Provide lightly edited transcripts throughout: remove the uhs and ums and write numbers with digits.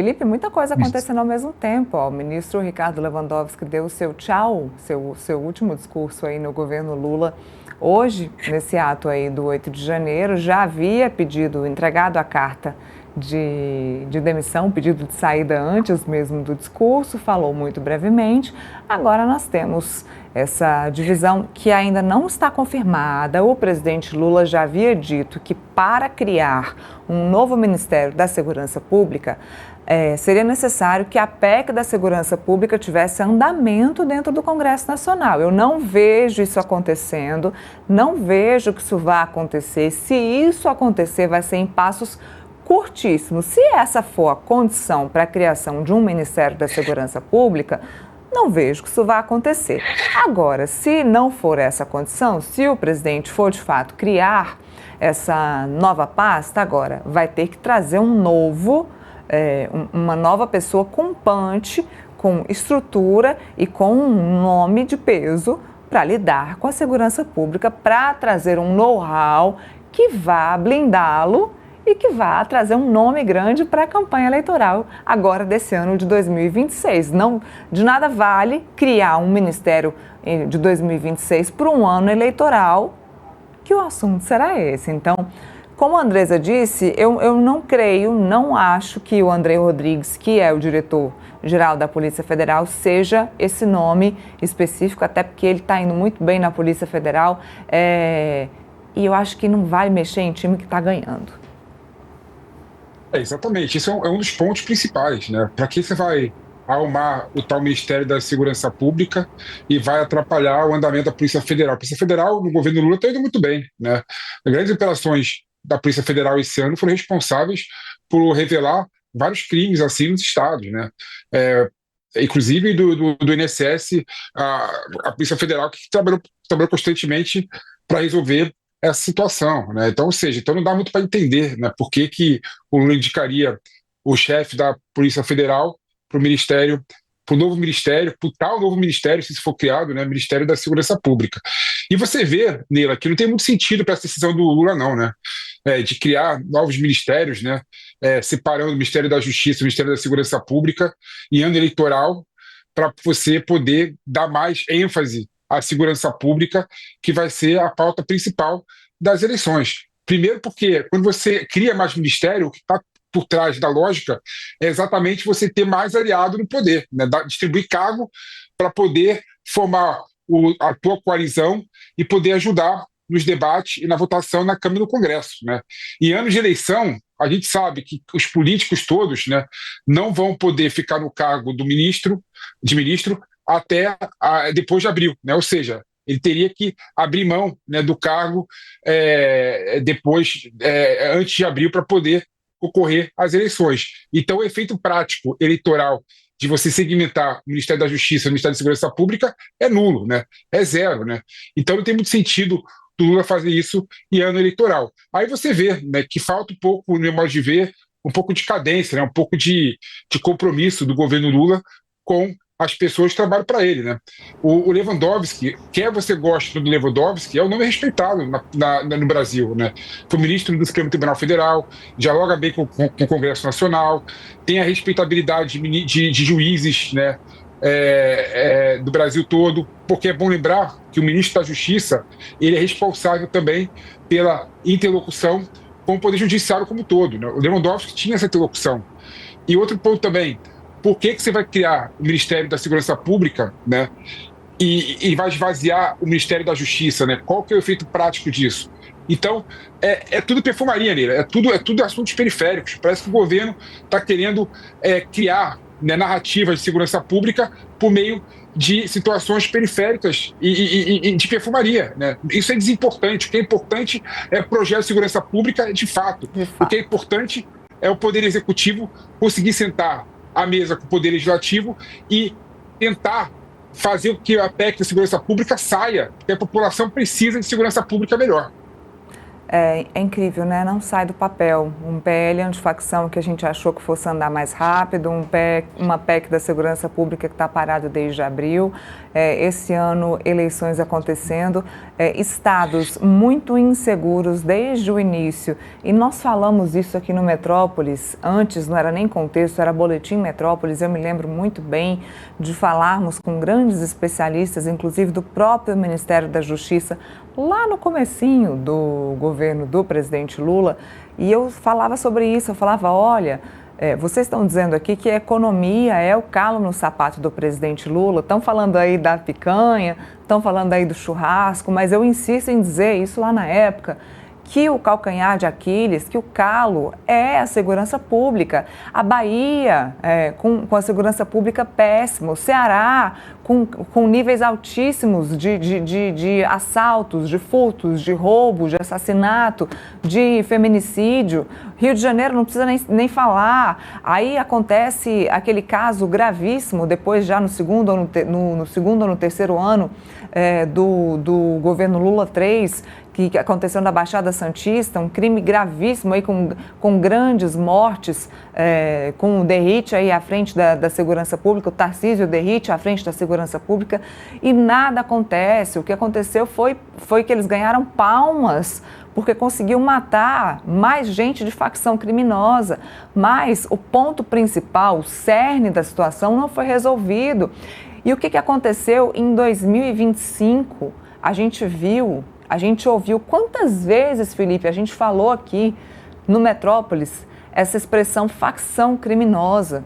Felipe, muita coisa acontecendo ao mesmo tempo. Ó. O ministro Ricardo Lewandowski deu o seu tchau, seu último discurso aí no governo Lula. Hoje, nesse ato aí do 8 de janeiro, já havia entregado a carta de demissão, pedido de saída antes mesmo do discurso, falou muito brevemente. Agora nós temos essa divisão que ainda não está confirmada. O presidente Lula já havia dito que para criar um novo Ministério da Segurança Pública, seria necessário que a PEC da Segurança Pública tivesse andamento dentro do Congresso Nacional. Eu não vejo isso acontecendo, não vejo que isso vá acontecer. Se isso acontecer, vai ser em passos curtíssimos. Se essa for a condição para a criação de um Ministério da Segurança Pública, não vejo que isso vá acontecer. Agora, se não for essa condição, se o presidente for de fato criar essa nova pasta, agora vai ter que trazer uma nova pessoa com punch, com estrutura e com um nome de peso para lidar com a segurança pública, para trazer um know-how que vá blindá-lo e que vá trazer um nome grande para a campanha eleitoral agora desse ano de 2026. Não, de nada vale criar um ministério de 2026 para um ano eleitoral, que o assunto será esse. Então, como a Andresa disse, eu não acho que o André Rodrigues, que é o diretor-geral da Polícia Federal, seja esse nome específico, até porque ele está indo muito bem na Polícia Federal, e eu acho que não vai mexer em time que está ganhando. Exatamente, esse é um dos pontos principais, né? Para que você vai arrumar o tal Ministério da Segurança Pública e vai atrapalhar o andamento da Polícia Federal? A Polícia Federal, no governo Lula, está indo muito bem, né? As grandes operações da Polícia Federal esse ano foram responsáveis por revelar vários crimes assim nos estados, né? Inclusive do INSS, a Polícia Federal que trabalhou constantemente para resolver essa situação, né? Então, ou seja, não dá muito para entender, né, por que o Lula indicaria o chefe da Polícia Federal para o Ministério, para o novo Ministério, para o tal novo Ministério, se for criado, né, Ministério da Segurança Pública. E você vê, Neila, que não tem muito sentido para essa decisão do Lula, não, né? De criar novos ministérios, né? Separando o Ministério da Justiça e o Ministério da Segurança Pública em ano eleitoral, para você poder dar mais ênfase à segurança pública, que vai ser a pauta principal das eleições. Primeiro porque, quando você cria mais ministério, o que está por trás da lógica é exatamente você ter mais aliado no poder, né? Distribuir cargo para poder formar a tua coalizão e poder ajudar nos debates e na votação na Câmara e no Congresso, né? Em anos de eleição, a gente sabe que os políticos todos, né, não vão poder ficar no cargo de ministro até depois de abril, né? Ou seja, ele teria que abrir mão, né, do cargo antes de abril para poder ocorrer às eleições. Então, o efeito prático eleitoral de você segmentar o Ministério da Justiça e o Ministério da Segurança Pública é nulo, né? É zero, né? Então, não tem muito sentido do Lula fazer isso em ano eleitoral. Aí você vê, né, que falta um pouco, no meu modo de ver, um pouco de cadência, né, um pouco de compromisso do governo Lula com as pessoas que trabalham para ele, né? O Lewandowski, quer você goste do Lewandowski, é um nome respeitado no Brasil, né? Foi ministro do Supremo Tribunal Federal, dialoga bem com o Congresso Nacional, tem a respeitabilidade de juízes, né, do Brasil todo, porque é bom lembrar que o ministro da Justiça, ele é responsável também pela interlocução com o Poder Judiciário como um todo, né? O Lewandowski tinha essa interlocução. E outro ponto também, por que você vai criar o Ministério da Segurança Pública, né, e vai esvaziar o Ministério da Justiça, né? Qual que é o efeito prático disso? Então, é tudo perfumaria, Neila, é tudo assuntos periféricos. Parece que o governo está querendo criar, né, narrativas de segurança pública por meio de situações periféricas e de perfumaria, né? Isso é desimportante. O que é importante é o projeto de segurança pública de fato. O que é importante é o Poder Executivo conseguir sentar à mesa com o Poder Legislativo e tentar fazer com que a PEC da segurança pública saia, porque a população precisa de segurança pública melhor. É incrível, né? Não sai do papel. Um PL antifacção que a gente achou que fosse andar mais rápido, uma PEC da segurança pública que está parado desde abril. Esse ano, eleições acontecendo, estados muito inseguros desde o início. E nós falamos isso aqui no Metrópolis, antes não era nem contexto, era Boletim Metrópolis. Eu me lembro muito bem de falarmos com grandes especialistas, inclusive do próprio Ministério da Justiça, lá no comecinho do governo do presidente Lula, e eu falava sobre isso, eu falava, olha, vocês estão dizendo aqui que a economia é o calo no sapato do presidente Lula, estão falando aí da picanha, estão falando aí do churrasco, mas eu insisto em dizer isso lá na época, que o calcanhar de Aquiles, que o calo é a segurança pública. A Bahia com a segurança pública péssima, o Ceará com níveis altíssimos de assaltos, de furtos, de roubo, de assassinato, de feminicídio. Rio de Janeiro não precisa nem falar. Aí acontece aquele caso gravíssimo, depois já no segundo ou no terceiro ano do governo Lula 3, que aconteceu na Baixada Santista, um crime gravíssimo aí com grandes mortes, com o Derrite aí à frente da segurança pública, o Tarcísio Derrite à frente da segurança pública, e nada acontece. O que aconteceu foi que eles ganharam palmas porque conseguiu matar mais gente de facção criminosa, mas o ponto principal, o cerne da situação não foi resolvido. E o que aconteceu em 2025? A gente ouviu quantas vezes, Felipe, a gente falou aqui no Metrópolis essa expressão facção criminosa.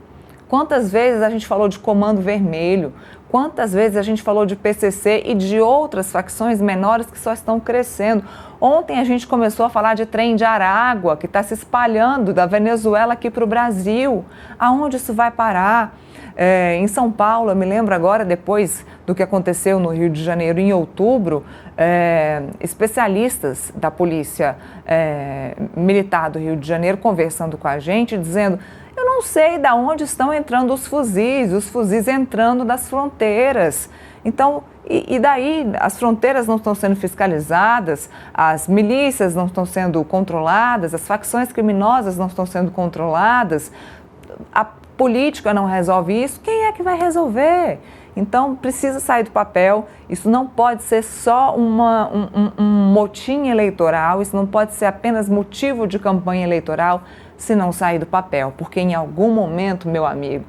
Quantas vezes a gente falou de Comando Vermelho, quantas vezes a gente falou de PCC e de outras facções menores que só estão crescendo. Ontem a gente começou a falar de trem de Aragua, que está se espalhando da Venezuela aqui para o Brasil. Aonde isso vai parar? Em São Paulo, eu me lembro agora, depois do que aconteceu no Rio de Janeiro em outubro, especialistas da Polícia Militar do Rio de Janeiro conversando com a gente, dizendo: eu não sei de onde estão entrando os fuzis entrando das fronteiras. Então, e daí as fronteiras não estão sendo fiscalizadas, as milícias não estão sendo controladas, as facções criminosas não estão sendo controladas, a política não resolve isso, quem é que vai resolver? Então, precisa sair do papel, isso não pode ser só um motim eleitoral, isso não pode ser apenas motivo de campanha eleitoral, se não sair do papel, porque em algum momento, meu amigo,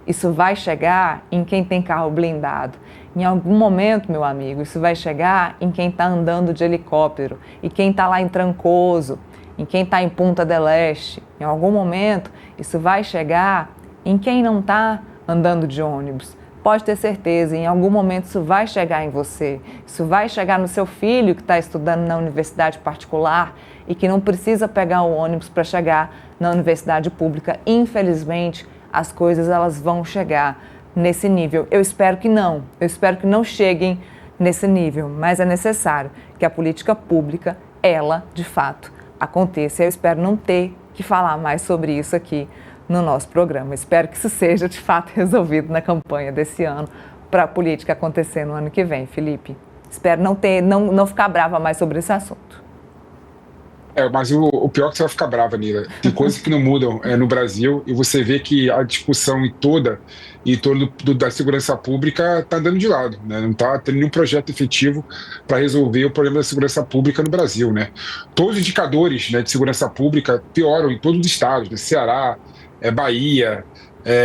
isso vai chegar em quem tem carro blindado. Em algum momento, meu amigo, isso vai chegar em quem está andando de helicóptero e quem está lá em Trancoso, em quem está em Punta del Este. Em algum momento, isso vai chegar em quem não está andando de ônibus. Pode ter certeza, em algum momento isso vai chegar em você. Isso vai chegar no seu filho que está estudando na universidade particular e que não precisa pegar o ônibus para chegar na universidade pública. Infelizmente, as coisas elas vão chegar nesse nível. Eu espero que não cheguem nesse nível, mas é necessário que a política pública, ela, de fato, aconteça. Eu espero não ter que falar mais sobre isso aqui no nosso programa. Espero que isso seja, de fato, resolvido na campanha desse ano para a política acontecer no ano que vem, Felipe. Espero não ficar brava mais sobre esse assunto. Mas o pior é que você vai ficar brava, Nila. Tem coisas que não mudam no Brasil e você vê que a discussão em torno da segurança pública está andando de lado, né? Não está tendo nenhum projeto efetivo para resolver o problema da segurança pública no Brasil, né? Todos os indicadores, né, de segurança pública pioram em todos os estados, né? Ceará, Bahia,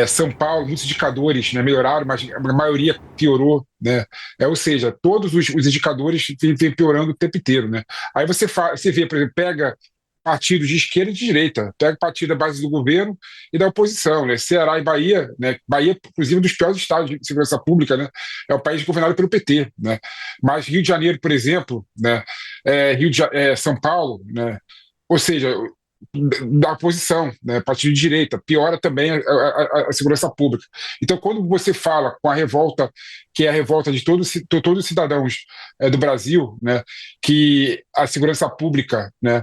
São Paulo, muitos indicadores, né, melhoraram, mas a maioria piorou, né? Ou seja, todos os indicadores vêm piorando o tempo inteiro, né? Aí você vê, por exemplo, pega partidos de esquerda e de direita, pega partido da base do governo e da oposição, né? Ceará e Bahia, né? Bahia, inclusive, um dos piores estados de segurança pública, né? É o país governado pelo PT, né? Mas Rio de Janeiro, por exemplo, né? São Paulo, né? Ou seja, da oposição, né, partido de direita, piora também a segurança pública. Então, quando você fala com a revolta, que é a revolta de todos os cidadãos do Brasil, né, que a segurança pública, né,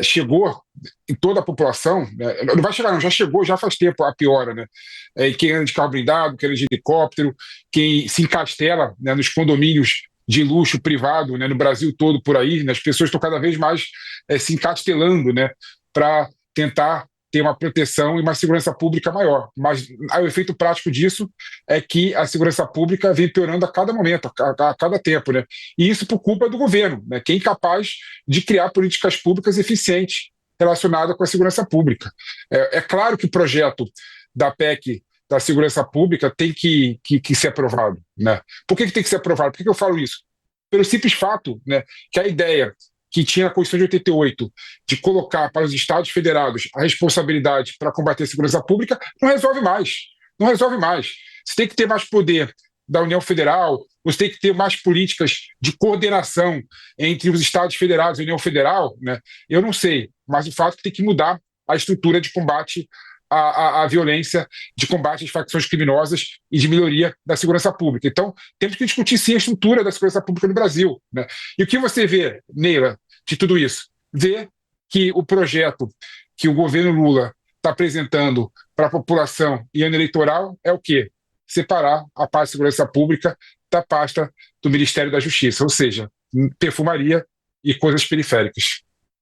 chegou em toda a população, né, não vai chegar não, já chegou, já faz tempo a piora, né, quem anda de carro blindado, quem anda de helicóptero, quem se encastela, né, nos condomínios de luxo privado, né, no Brasil todo por aí, né, as pessoas estão cada vez mais se encastelando, né, para tentar ter uma proteção e uma segurança pública maior. Mas o efeito prático disso é que a segurança pública vem piorando a cada momento, a cada tempo, né? E isso por culpa do governo, né, que é incapaz de criar políticas públicas eficientes relacionadas com a segurança pública. É claro que o projeto da PEC da segurança pública tem que ser aprovado, né? Por que tem que ser aprovado? Por que eu falo isso? Pelo simples fato, né, que a ideia que tinha a Constituição de 88 de colocar para os Estados federados a responsabilidade para combater a segurança pública não resolve mais. Não resolve mais. Você tem que ter mais poder da União Federal, você tem que ter mais políticas de coordenação entre os Estados federados e a União Federal, né? Eu não sei, mas o fato é que tem que mudar a estrutura de combate à violência, de combate às facções criminosas e de melhoria da segurança pública. Então, temos que discutir sim a estrutura da segurança pública no Brasil, né? E o que você vê, Neila, de tudo isso? Vê que o projeto que o governo Lula está apresentando para a população em ano eleitoral é o quê? Separar a pasta de segurança pública da pasta do Ministério da Justiça, ou seja, perfumaria e coisas periféricas.